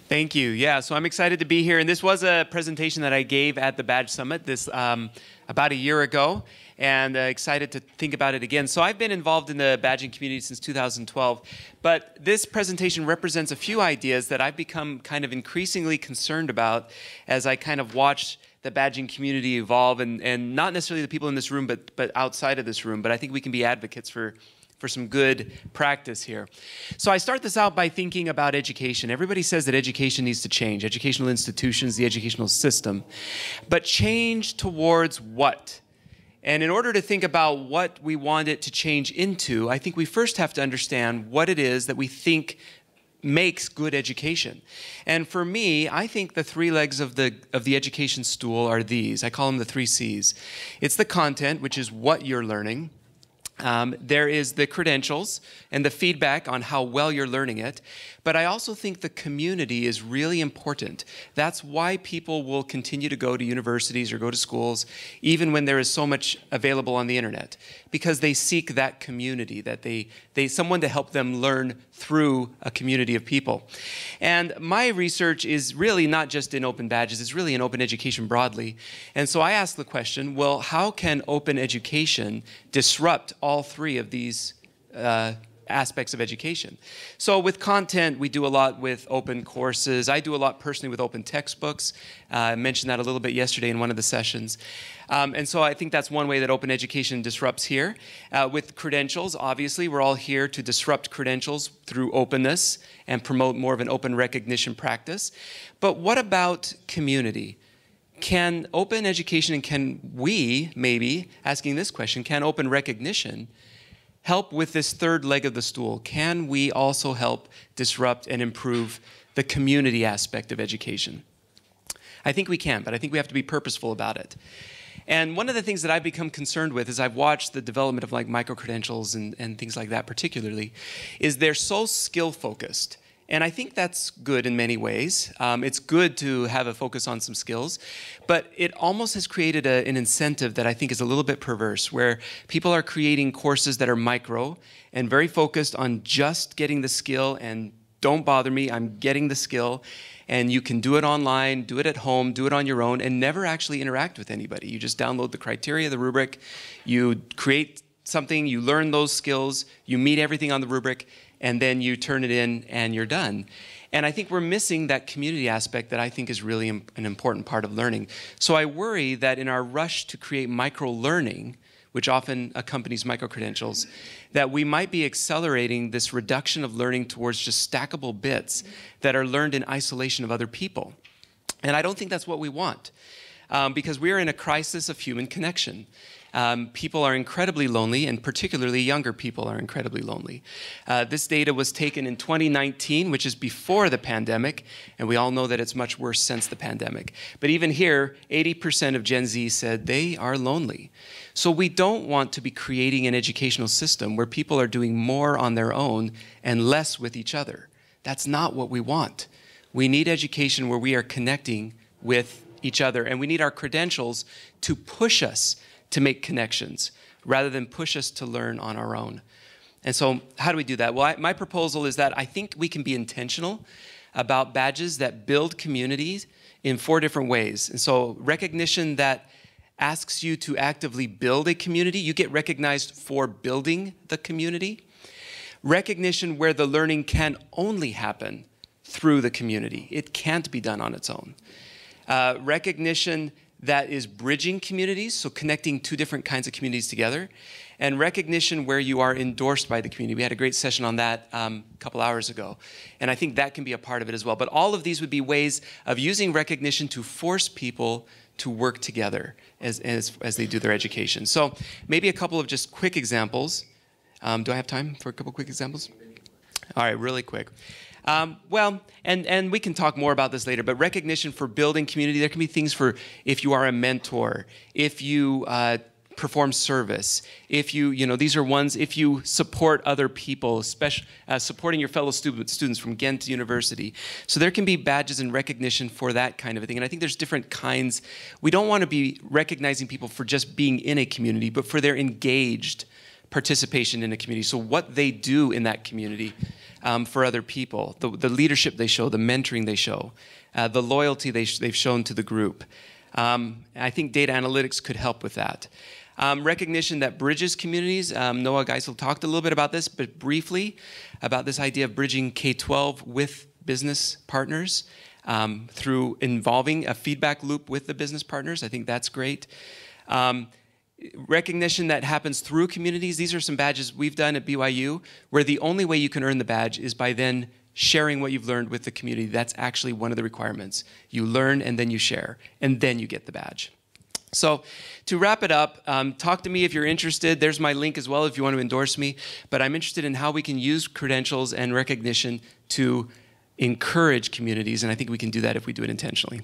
Thank you. Yeah, so I'm excited to be here. And this was a presentation that I gave at the Badge Summit about a year ago, and excited to think about it again. So I've been involved in the badging community since 2012, but this presentation represents a few ideas that I've become kind of increasingly concerned about as I kind of watch the badging community evolve, and not necessarily the people in this room, but outside of this room. But I think we can be advocates for some good practice here. So I start this out by thinking about education. Everybody says that education needs to change, educational institutions, the educational system. But change towards what? And in order to think about what we want it to change into, I think we first have to understand what it is that we think makes good education. And for me, I think the three legs of the education stool are these. I call them the 3 C's. It's the content, which is what you're learning. There is the credentials and the feedback on how well you're learning it. But I also think the community is really important. That's why people will continue to go to universities or go to schools, even when there is so much available on the internet, because they seek that community, that they someone to help them learn through a community of people. And my research is really not just in open badges, it's really in open education broadly. And so I ask the question, well, how can open education disrupt all three of these aspects of education? So with content, we do a lot with open courses. I do a lot personally with open textbooks. I mentioned that a little bit yesterday in one of the sessions. And so I think that's one way that open education disrupts here. With credentials, obviously, we're all here to disrupt credentials through openness and promote more of an open recognition practice. But what about community? Can open education, and can we, maybe, asking this question, can open recognition help with this third leg of the stool? Can we also help disrupt and improve the community aspect of education? I think we can, but I think we have to be purposeful about it. And one of the things that I've become concerned with as I've watched the development of like micro-credentials and things like that particularly, is they're so skill-focused. And I think that's good in many ways. It's good to have a focus on some skills, but it almost has created an incentive that I think is a little bit perverse, where people are creating courses that are micro and very focused on just getting the skill, and don't bother me, I'm getting the skill, and you can do it online, do it at home, do it on your own, and never actually interact with anybody. You just download the criteria, the rubric, you create something, you learn those skills, you meet everything on the rubric, and then you turn it in and you're done. And I think we're missing that community aspect that I think is really an important part of learning. So I worry that in our rush to create micro-learning, which often accompanies micro-credentials, that we might be accelerating this reduction of learning towards just stackable bits that are learned in isolation of other people. And I don't think that's what we want, because we are in a crisis of human connection. People are incredibly lonely, and particularly younger people are incredibly lonely. This data was taken in 2019, which is before the pandemic, and we all know that it's much worse since the pandemic. But even here, 80% of Gen Z said they are lonely. So we don't want to be creating an educational system where people are doing more on their own and less with each other. That's not what we want. We need education where we are connecting with each other, and we need our credentials to push us to make connections rather than push us to learn on our own. And so how do we do that? Well, my proposal is that I think we can be intentional about badges that build communities in 4 different ways. And so recognition that asks you to actively build a community. You get recognized for building the community. Recognition where the learning can only happen through the community. It can't be done on its own. Recognition that is bridging communities, so connecting 2 different kinds of communities together, and recognition where you are endorsed by the community. We had a great session on that a couple hours ago, and I think that can be a part of it as well. But all of these would be ways of using recognition to force people to work together as they do their education. So maybe a couple of just quick examples. Do I have time for a couple quick examples? All right, really quick. Well, and we can talk more about this later, but recognition for building community, there can be things for if you are a mentor, if you perform service, if these are ones, if you support other people, supporting your fellow students from Ghent University. So there can be badges and recognition for that kind of a thing. And I think there's different kinds. We don't want to be recognizing people for just being in a community, but for their engaged participation in a community. So what they do in that community for other people, the leadership they show, the mentoring they show, the loyalty they've shown to the group. I think data analytics could help with that. Recognition that bridges communities. Noah Geisel talked a little bit about this, but briefly about this idea of bridging K-12 with business partners through involving a feedback loop with the business partners. I think that's great. Recognition that happens through communities. These are some badges we've done at BYU where the only way you can earn the badge is by then sharing what you've learned with the community. That's actually one of the requirements. You learn and then you share, and then you get the badge. So to wrap it up, talk to me if you're interested. There's my link as well if you want to endorse me. But I'm interested in how we can use credentials and recognition to encourage communities, and I think we can do that if we do it intentionally.